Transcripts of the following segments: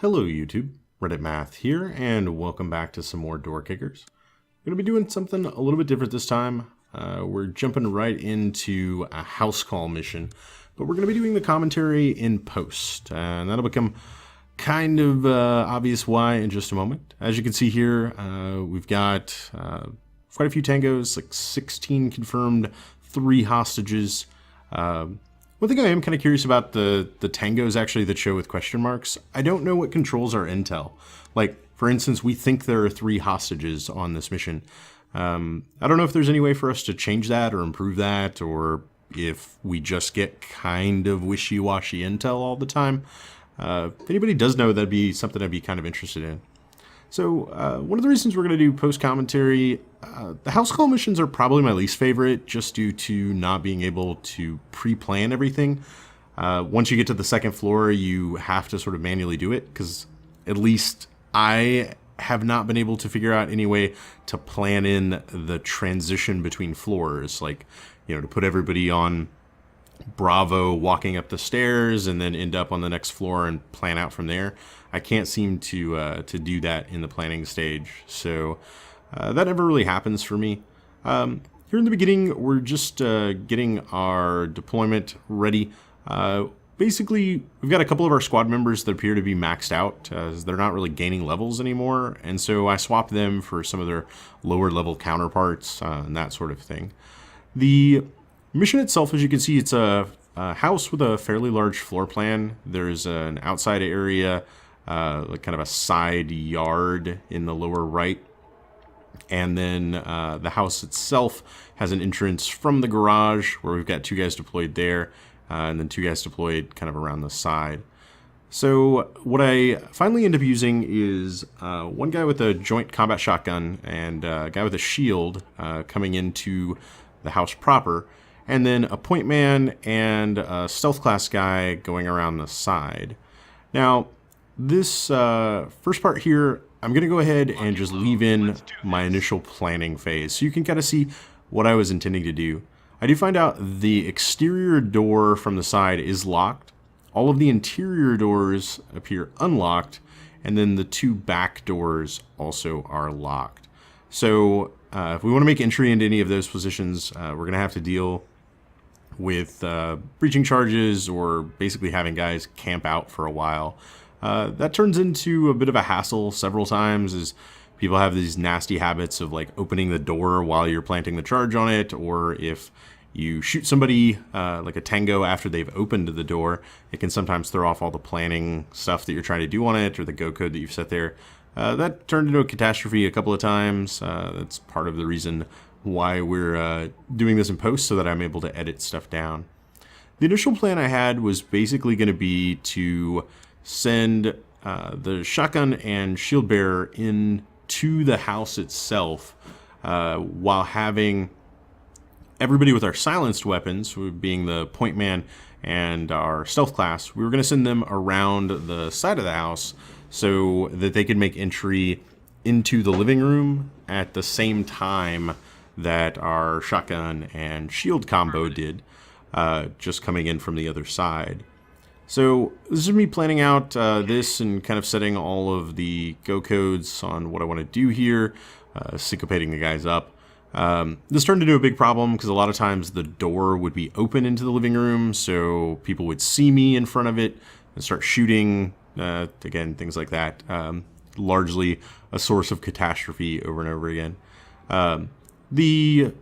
Hello YouTube, Reddit Math here, and welcome back to some more door kickers. We're going to be doing something a little bit different this time. We're jumping right into a house call mission, but we're going to be doing the commentary in post, and that'll become kind of obvious why in just a moment. As you can see here, we've got quite a few tangos, like 16 confirmed, 3 hostages. One thing I am kind of curious about the tangos actually that show with question marks. I don't know what controls our intel. Like, for instance, we think there are 3 hostages on this mission. I don't know if there's any way for us to change that or improve that, or if we just get kind of wishy-washy intel all the time. If anybody does know, that'd be something I'd be kind of interested in. So one of the reasons we're going to do post-commentary, the house call missions are probably my least favorite just due to not being able to pre-plan everything. Once you get to the second floor, you have to sort of manually do it because at least I have not been able to figure out any way to plan in the transition between floors, like, you know, to put everybody on Bravo walking up the stairs and then end up on the next floor and plan out from there. I can't seem to do that in the planning stage, so that never really happens for me. Here in the beginning, we're just getting our deployment ready. Basically, we've got a couple of our squad members that appear to be maxed out, as they're not really gaining levels anymore, and so I swapped them for some of their lower level counterparts and that sort of thing. The mission itself, as you can see, it's a house with a fairly large floor plan. There's an outside area, like kind of a side yard in the lower right. And then the house itself has an entrance from the garage where we've got 2 guys deployed there, and then 2 guys deployed kind of around the side. So what I finally end up using is one guy with a joint combat shotgun and a guy with a shield coming into the house proper, and then a point man and a stealth class guy going around the side. Now, this first part here, I'm going to go ahead and just leave in my initial planning phase so you can kind of see what I was intending to do. I do find out the exterior door from the side is locked. All of the interior doors appear unlocked, and then the 2 back doors also are locked. So if we want to make entry into any of those positions, we're going to have to deal with breaching charges or basically having guys camp out for a while. That turns into a bit of a hassle several times as people have these nasty habits of like opening the door while you're planting the charge on it, or if you shoot somebody like a tango after they've opened the door, it can sometimes throw off all the planning stuff that you're trying to do on it or the go code that you've set there. That turned into a catastrophe a couple of times. That's part of the reason why we're doing this in post, so that I'm able to edit stuff down. The initial plan I had was basically going to be to send the shotgun and shield bearer into the house itself while having everybody with our silenced weapons, being the point man and our stealth class, we were going to send them around the side of the house so that they could make entry into the living room at the same time that our shotgun and shield combo did, just coming in from the other side. So this is me planning out this and kind of setting all of the go codes on what I want to do here, syncopating the guys up. This turned into a big problem because a lot of times the door would be open into the living room, so people would see me in front of it and start shooting, again, things like that. Largely a source of catastrophe over and over again. The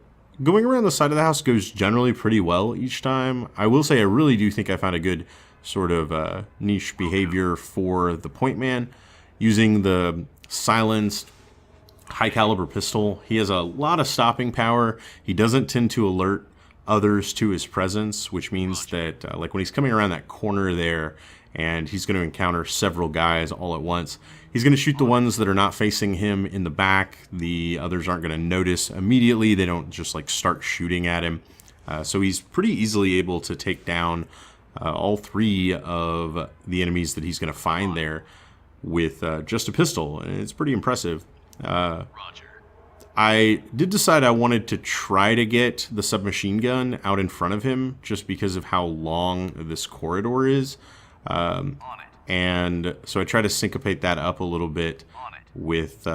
going around the side of the house goes generally pretty well each time. I will say I really do think I found a good sort of niche behavior for the point man using the silenced high caliber pistol. He has a lot of stopping power. He doesn't tend to alert others to his presence, which means that like when he's coming around that corner there and he's going to encounter several guys all at once, he's going to shoot the ones that are not facing him in the back. The others aren't going to notice immediately. They don't just like start shooting at him. So he's pretty easily able to take down all 3 of the enemies that he's going to find there with just a pistol, and it's pretty impressive. I did decide I wanted to try to get the submachine gun out in front of him just because of how long this corridor is. And so I try to syncopate that up a little bit with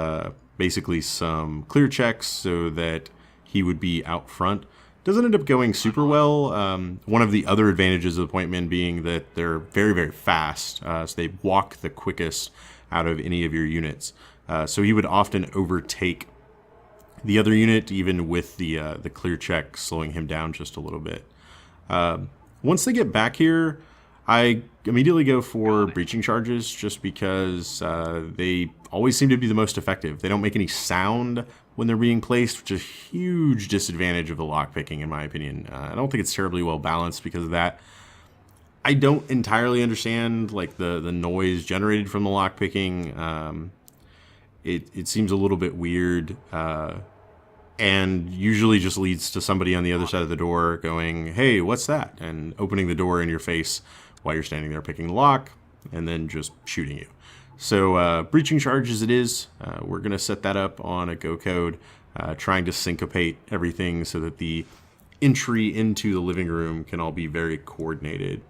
basically some clear checks so that he would be out front. Doesn't end up going super well. One of the other advantages of the point men being that they're very, very fast. So they walk the quickest out of any of your units. So he would often overtake the other unit, even with the clear check slowing him down just a little bit. Once they get back here, I immediately go for breaching charges just because they always seem to be the most effective. They don't make any sound when they're being placed, which is a huge disadvantage of the lockpicking, in my opinion. I don't think it's terribly well balanced because of that. I don't entirely understand like the noise generated from the lockpicking. It seems a little bit weird, and usually just leads to somebody on the other side of the door going, "Hey, what's that?" and opening the door in your face while you're standing there picking the lock, and then just shooting you. So breaching charges it is. We're going to set that up on a go code, trying to syncopate everything so that the entry into the living room can all be very coordinated.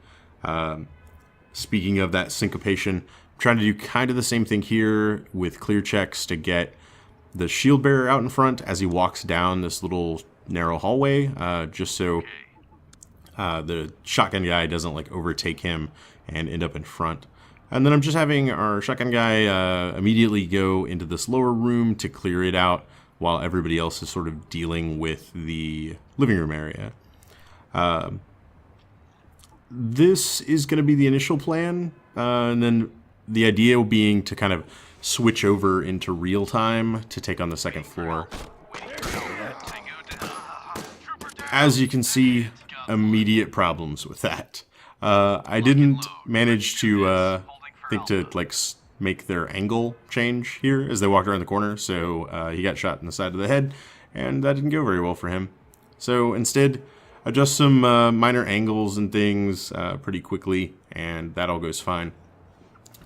Speaking of that syncopation, I'm trying to do kind of the same thing here with clear checks to get the shield bearer out in front as he walks down this little narrow hallway, just so the shotgun guy doesn't like overtake him and end up in front. And then I'm just having our shotgun guy immediately go into this lower room to clear it out while everybody else is sort of dealing with the living room area. This is going to be the initial plan, and then the idea being to kind of switch over into real time to take on the second floor. As you can see, immediate problems with that. I didn't manage to make their angle change here as they walked around the corner, so he got shot in the side of the head, and that didn't go very well for him. So instead, adjust some minor angles and things pretty quickly, and that all goes fine.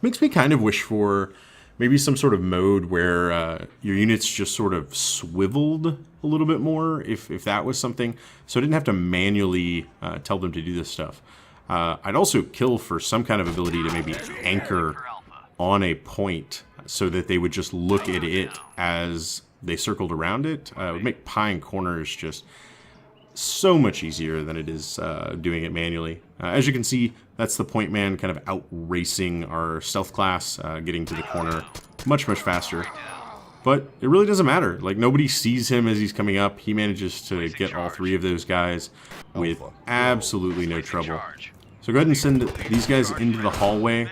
Makes me kind of wish for maybe some sort of mode where your units just sort of swiveled a little bit more, if that was something, so I didn't have to manually tell them to do this stuff. I'd also kill for some kind of ability to maybe anchor on a point so that they would just look at it as they circled around it. It would make pieing corners just so much easier than it is doing it manually. As you can see, that's the point man kind of out-racing our stealth class, getting to the corner much, much faster. But it really doesn't matter. Like, nobody sees him as he's coming up. He manages to get all three of those guys with absolutely no trouble. So go ahead and send these guys into the hallway,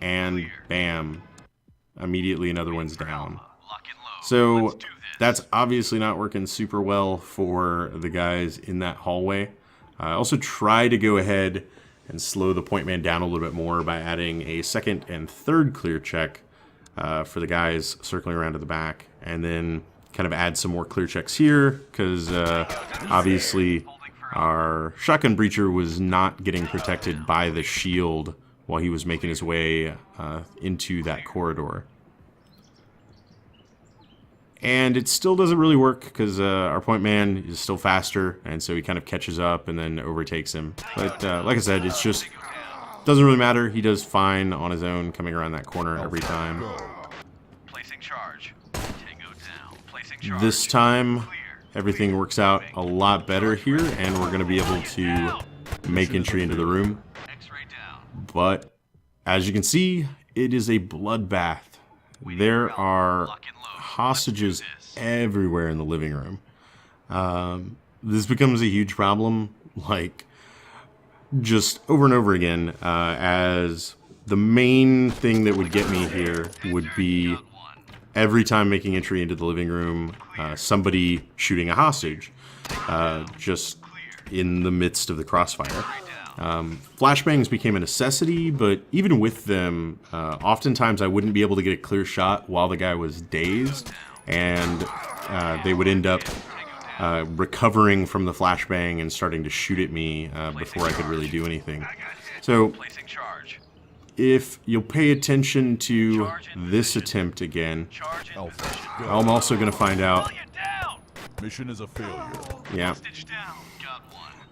and bam, immediately another one's down. So that's obviously not working super well for the guys in that hallway. I also try to go ahead and slow the point man down a little bit more by adding a second and third clear check for the guys circling around to the back, and then kind of add some more clear checks here because obviously our shotgun breacher was not getting protected by the shield while he was making his way into that corridor. And it still doesn't really work because our point man is still faster, and so he kind of catches up and then overtakes him. But like I said, it's just doesn't really matter. He does fine on his own coming around that corner every time. This time, everything works out a lot better here, and we're going to be able to make entry into the room. But as you can see, it is a bloodbath. There are hostages everywhere in the living room. This becomes a huge problem, like, just over and over again, as the main thing that would get me here would be every time making entry into the living room, somebody shooting a hostage, just in the midst of the crossfire. Flashbangs became a necessity, but even with them, oftentimes I wouldn't be able to get a clear shot while the guy was dazed, and they would end up recovering from the flashbang and starting to shoot at me before I could really do anything. So if you'll pay attention to this attempt again, I'm also going to find out. Mission is a failure. Yeah.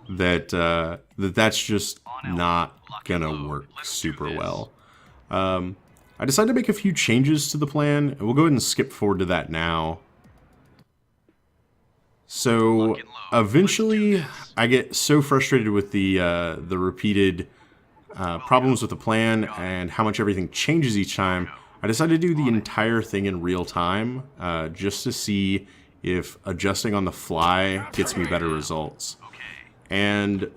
that's just not gonna work super well. I decided to make a few changes to the plan, and we'll go ahead and skip forward to that now. So eventually, I get so frustrated with the repeated problems with the plan and how much everything changes each time. I decided to do the entire thing in real time, just to see if adjusting on the fly gets me better results. And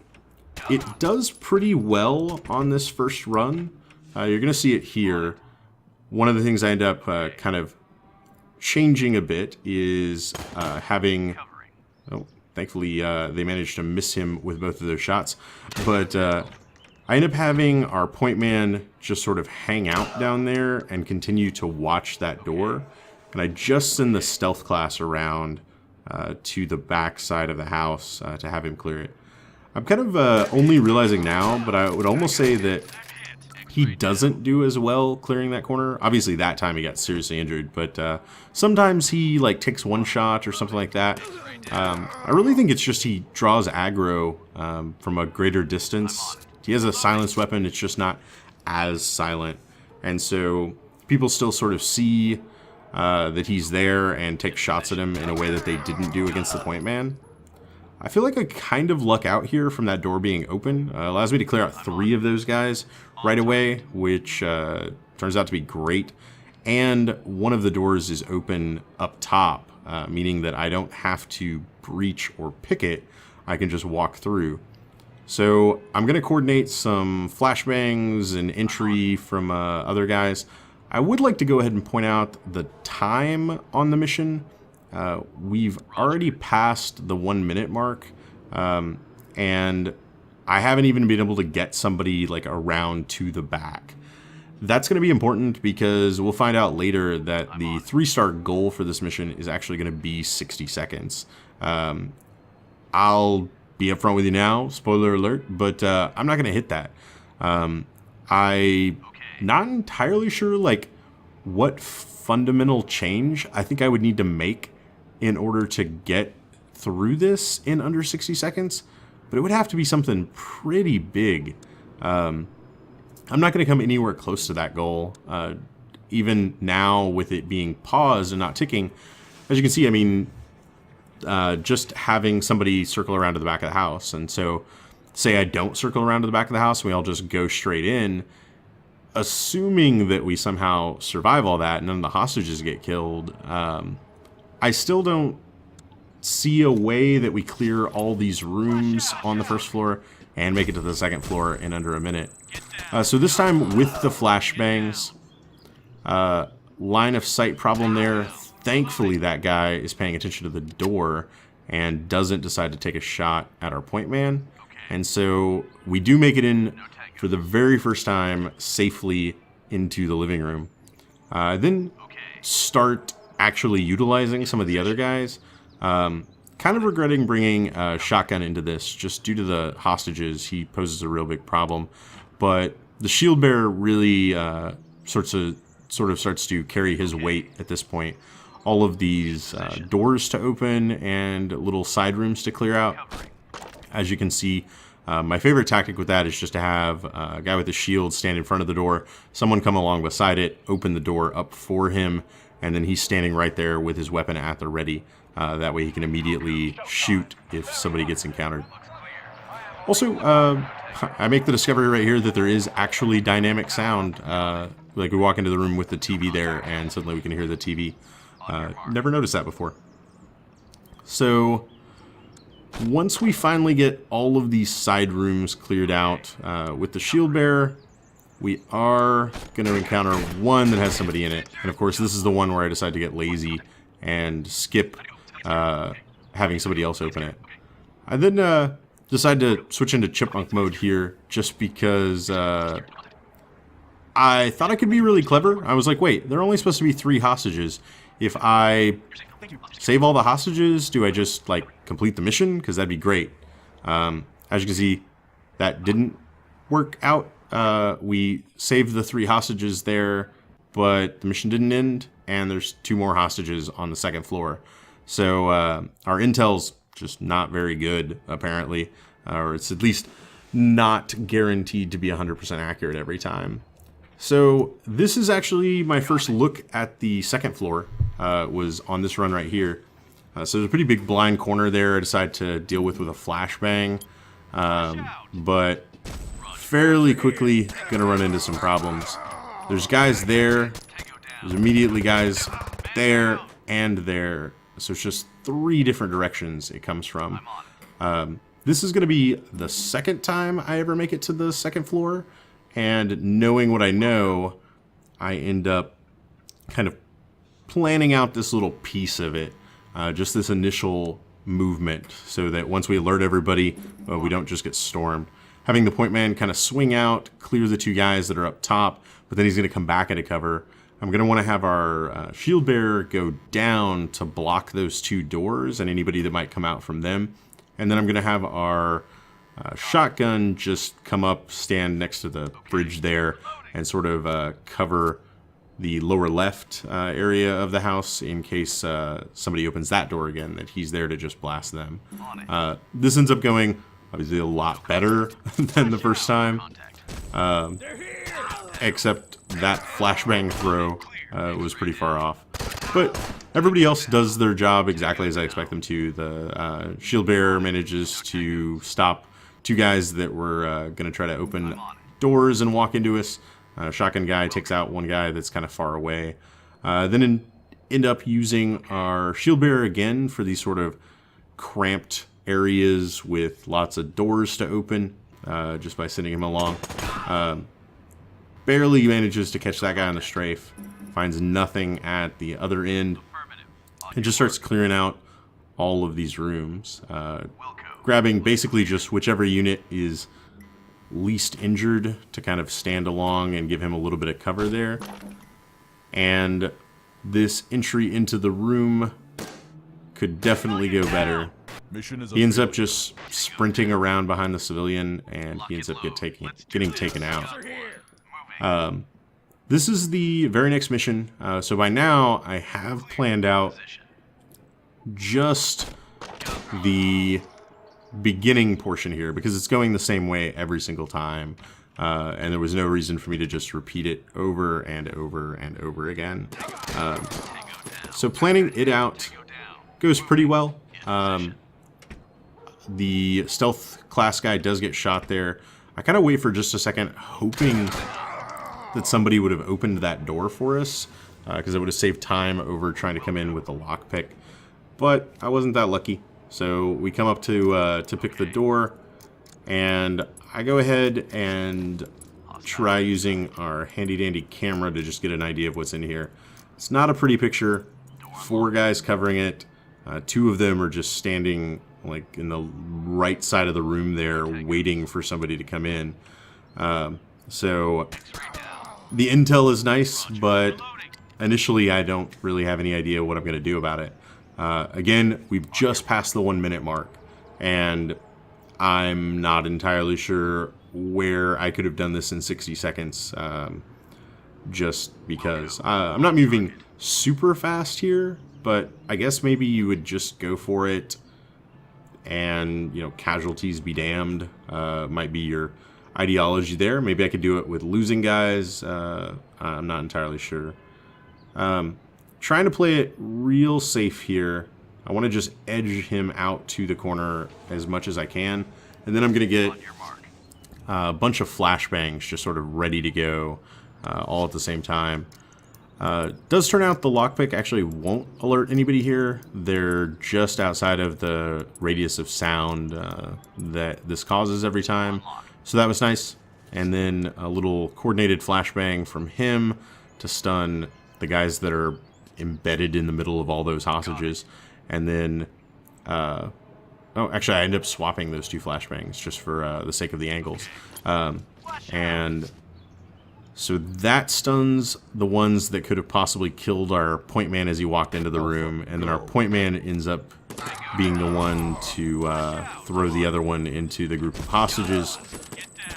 it does pretty well on this first run. You're going to see it here. One of the things I end up kind of changing a bit is having... Oh, thankfully they managed to miss him with both of those shots. But I end up having our point man just sort of hang out down there and continue to watch that door. And I just send the stealth class around to the back side of the house to have him clear it. I'm kind of only realizing now, but I would almost say that he doesn't do as well clearing that corner. Obviously that time he got seriously injured, but sometimes he like takes one shot or something like that. I really think it's just he draws aggro from a greater distance. He has a silenced weapon, it's just not as silent. And so people still sort of see that he's there and take shots at him in a way that they didn't do against the point man. I feel like I kind of luck out here from that door being open. Allows me to clear out 3 of those guys right away, which turns out to be great. And one of the doors is open up top, meaning that I don't have to breach or pick it. I can just walk through. So I'm going to coordinate some flashbangs and entry from other guys. I would like to go ahead and point out the time on the mission. We've already passed the 1 minute mark, and I haven't even been able to get somebody like around to the back. That's going to be important because we'll find out later that the 3-star goal for this mission is actually going to be 60 seconds. I'll be upfront with you now, spoiler alert, but I'm not going to hit that. I'm not entirely sure like what fundamental change I think I would need to make in order to get through this in under 60 seconds, but it would have to be something pretty big. I'm not going to come anywhere close to that goal, even now with it being paused and not ticking. As you can see, I mean, just having somebody circle around to the back of the house, and so say I don't circle around to the back of the house and we all just go straight in, assuming that we somehow survive all that and none of the hostages get killed, I still don't see a way that we clear all these rooms on the first floor and make it to the second floor in under a minute. So this time with the flashbangs, line of sight problem there. Thankfully that guy is paying attention to the door and doesn't decide to take a shot at our point man. And so we do make it in for the very first time safely into the living room. Then start actually utilizing some of the other guys. Kind of regretting bringing a shotgun into this, just due to the hostages. He poses a real big problem. But the shield bearer really sort of starts to carry his weight at this point. All of these doors to open and little side rooms to clear out. As you can see, my favorite tactic with that is just to have a guy with a shield stand in front of the door, someone come along beside it, open the door up for him, and then he's standing right there with his weapon at the ready. That way he can immediately shoot if somebody gets encountered. Also, I make the discovery right here that there is actually dynamic sound. Like we walk into the room with the TV there and suddenly we can hear the TV. Never noticed that before. So once we finally get all of these side rooms cleared out with the shield bearer, we are going to encounter one that has somebody in it. And of course, this is the one where I decide to get lazy and skip having somebody else open it. I then decide to switch into chipmunk mode here just because I thought I could be really clever. I was like, wait, there are only supposed to be 3 hostages. If I save all the hostages, do I just like complete the mission? Because that'd be great. As you can see, that didn't work out. We saved the 3 hostages there, but the mission didn't end, and there's 2 more hostages on the second floor. So our intel's just not very good, apparently. or it's at least not guaranteed to be 100% accurate every time. So this is actually my first look at the second floor, was on this run right here. So there's a pretty big blind corner there I decided to deal with a flashbang, but fairly quickly gonna run into some problems. There's guys there, there's immediately guys there and there, so it's just 3 different directions it comes from. This is gonna be the second time I ever make it to the second floor, and knowing what I know, I end up kind of planning out this little piece of it, just this initial movement, so that once we alert everybody, we don't just get stormed. Having the point man kind of swing out, clear the 2 guys that are up top, but then he's going to come back into cover. I'm going to want to have our shield bearer go down to block those 2 doors and anybody that might come out from them. And then I'm going to have our shotgun just come up, stand next to the bridge there, and sort of cover the lower left area of the house in case somebody opens that door again, that he's there to just blast them. This ends up going obviously a lot better than the first time, except that flashbang throw was pretty far off. But everybody else does their job exactly as I expect them to. The shield bearer manages to stop 2 guys that were going to try to open doors and walk into us. Shotgun guy takes out 1 guy that's kind of far away. Then end up using our shield bearer again for these sort of cramped areas with lots of doors to open, just by sending him along. Barely manages to catch that guy on the strafe. Finds nothing at the other end. And just starts clearing out all of these rooms. Grabbing basically just whichever unit is least injured to kind of stand along and give him a little bit of cover there. And this entry into the room could definitely go better. He ends up just sprinting around behind the civilian, and he ends up getting taken out. This is the very next mission, so by now I have planned out just the beginning portion here, because it's going the same way every single time, and there was no reason for me to just repeat it over and over and over again. So planning it out goes pretty well. The stealth class guy does get shot there. I kind of wait for just a second, hoping that somebody would have opened that door for us, because it would have saved time over trying to come in with the lockpick. But I wasn't that lucky. So we come up to pick the door, and I go ahead and try using our handy-dandy camera to just get an idea of what's in here. It's not a pretty picture. 4 guys covering it. 2 of them are just standing like in the right side of the room there, waiting for somebody to come in. So the intel is nice, but initially I don't really have any idea what I'm going to do about it. Again, we've just passed the 1-minute mark, and I'm not entirely sure where I could have done this in 60 seconds, just because. I'm not moving super fast here, but I guess maybe you would just go for it and, you know, casualties be damned, might be your ideology there. Maybe I could do it with losing guys. I'm not entirely sure. Trying to play it real safe here. I want to just edge him out to the corner as much as I can, and then I'm going to get a bunch of flashbangs just sort of ready to go, all at the same time. Does turn out the lockpick actually won't alert anybody here. They're just outside of the radius of sound that this causes every time, so that was nice. And then a little coordinated flashbang from him to stun the guys that are embedded in the middle of all those hostages. And then oh, actually I ended up swapping those 2 flashbangs just for the sake of the angles. And so that stuns the ones that could have possibly killed our point man as he walked into the room, and then our point man ends up being the one to throw the other one into the group of hostages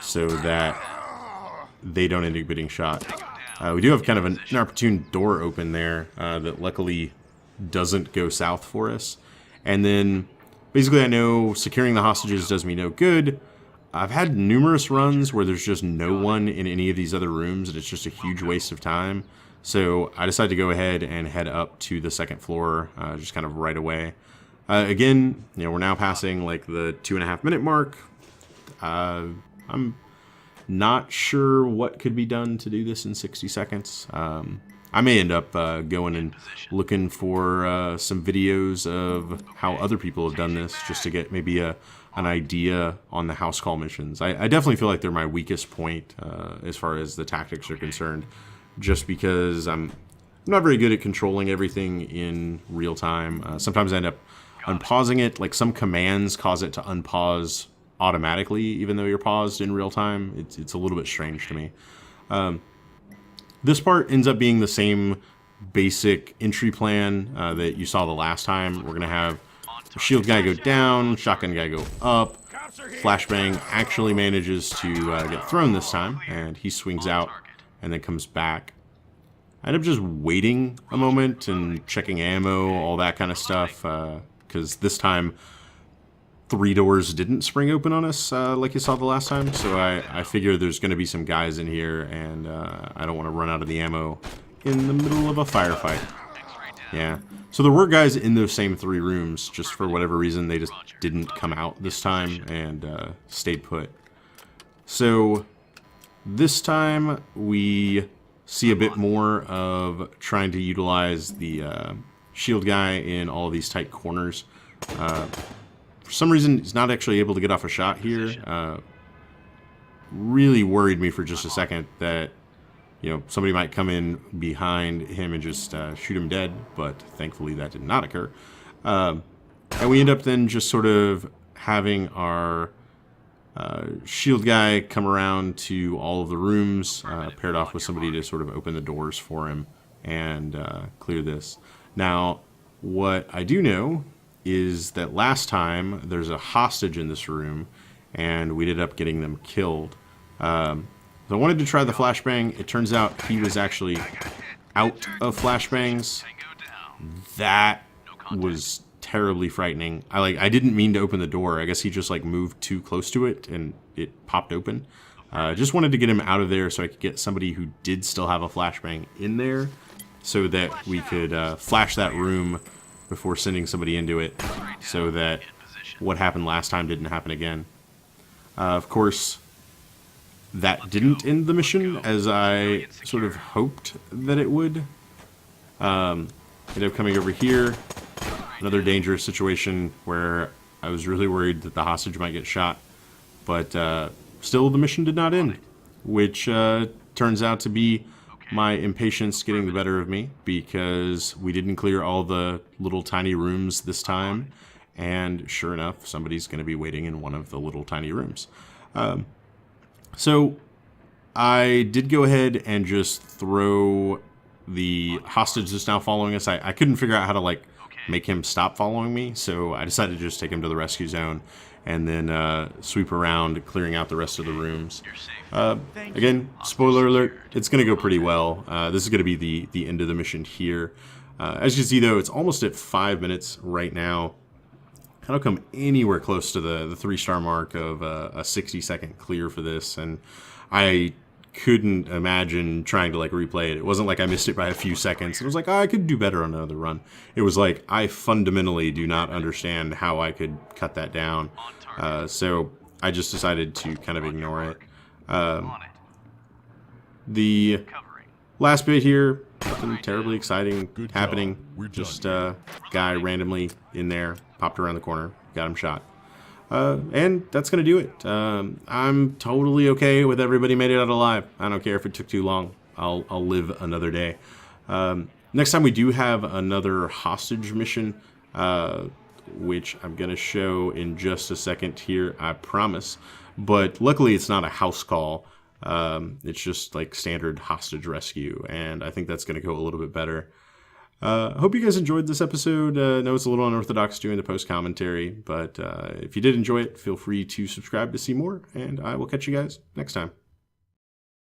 so that they don't end up getting shot. We do have kind of an opportune door open there that luckily doesn't go south for us. And then Basically, I know securing the hostages does me no good. I've had numerous runs where there's just no one in any of these other rooms, and it's just a huge waste of time. So I decided to go ahead and head up to the second floor, just kind of right away. Again, we're now passing like the 2.5-minute mark. I'm not sure what could be done to do this in 60 seconds. I may end up going and looking for some videos of how other people have done this, just to get maybe an idea on the house call missions. I definitely feel like they're my weakest point as far as the tactics are concerned, just because I'm not very good at controlling everything in real time. Sometimes I end up unpausing it. Like some commands cause it to unpause automatically, even though you're paused in real time. It's a little bit strange to me. This part ends up being the same basic entry plan that you saw the last time. We're gonna have the shield guy go down, shotgun guy go up. Flashbang actually manages to get thrown this time, and he swings out and then comes back. I end up just waiting a moment and checking ammo, all that kind of stuff, because this time 3 doors didn't spring open on us like you saw the last time, so I figure there's going to be some guys in here, and I don't want to run out of the ammo in the middle of a firefight. Yeah, so there were guys in those same 3 rooms, just for whatever reason they just didn't come out this time and stayed put. So this time we see a bit more of trying to utilize the shield guy in all of these tight corners. For some reason, he's not actually able to get off a shot here. Really worried me for just a second that, somebody might come in behind him and just shoot him dead, but thankfully that did not occur. And we end up then just sort of having our shield guy come around to all of the rooms, paired off with somebody to sort of open the doors for him and clear this. Now, what I do know is that last time there's a hostage in this room, and we ended up getting them killed. So I wanted to try the flashbang. It turns out he was actually out of flashbangs. That was terribly frightening. I didn't mean to open the door. I guess he just moved too close to it and it popped open. Just wanted to get him out of there so I could get somebody who did still have a flashbang in there, so that we could flash that room before sending somebody into it, so that what happened last time didn't happen again. Of course, that didn't end the mission as I sort of hoped that it would. Ended up coming over here. Another dangerous situation where I was really worried that the hostage might get shot, but still the mission did not end, which turns out to be my impatience getting the better of me, because we didn't clear all the little tiny rooms this time, and sure enough, somebody's going to be waiting in one of the little tiny rooms. So I did go ahead and just throw the hostage that's now following us. I couldn't figure out how to make him stop following me, so I decided to just take him to the rescue zone and then sweep around, clearing out the rest of the rooms. Again, spoiler alert, it's going to go pretty well. This is going to be the end of the mission here. As you can see, though, it's almost at 5 minutes right now. I don't come anywhere close to the 3-star mark of a 60-second clear for this, and I couldn't imagine trying to replay it. It wasn't like I missed it by a few seconds. It was like, I could do better on another run. It was like, I fundamentally do not understand how I could cut that down. So I just decided to kind of ignore it. The last bit here, nothing terribly exciting happening. Just a guy randomly in there, popped around the corner, got him shot. And that's going to do it. I'm totally okay with everybody made it out alive. I don't care if it took too long. I'll live another day. Next time we do have another hostage mission, which I'm going to show in just a second here, I promise. But luckily it's not a house call. It's just standard hostage rescue, and I think that's going to go a little bit better. Hope you guys enjoyed this episode. I know it's a little unorthodox doing the post commentary, but if you did enjoy it, feel free to subscribe to see more, and I will catch you guys next time.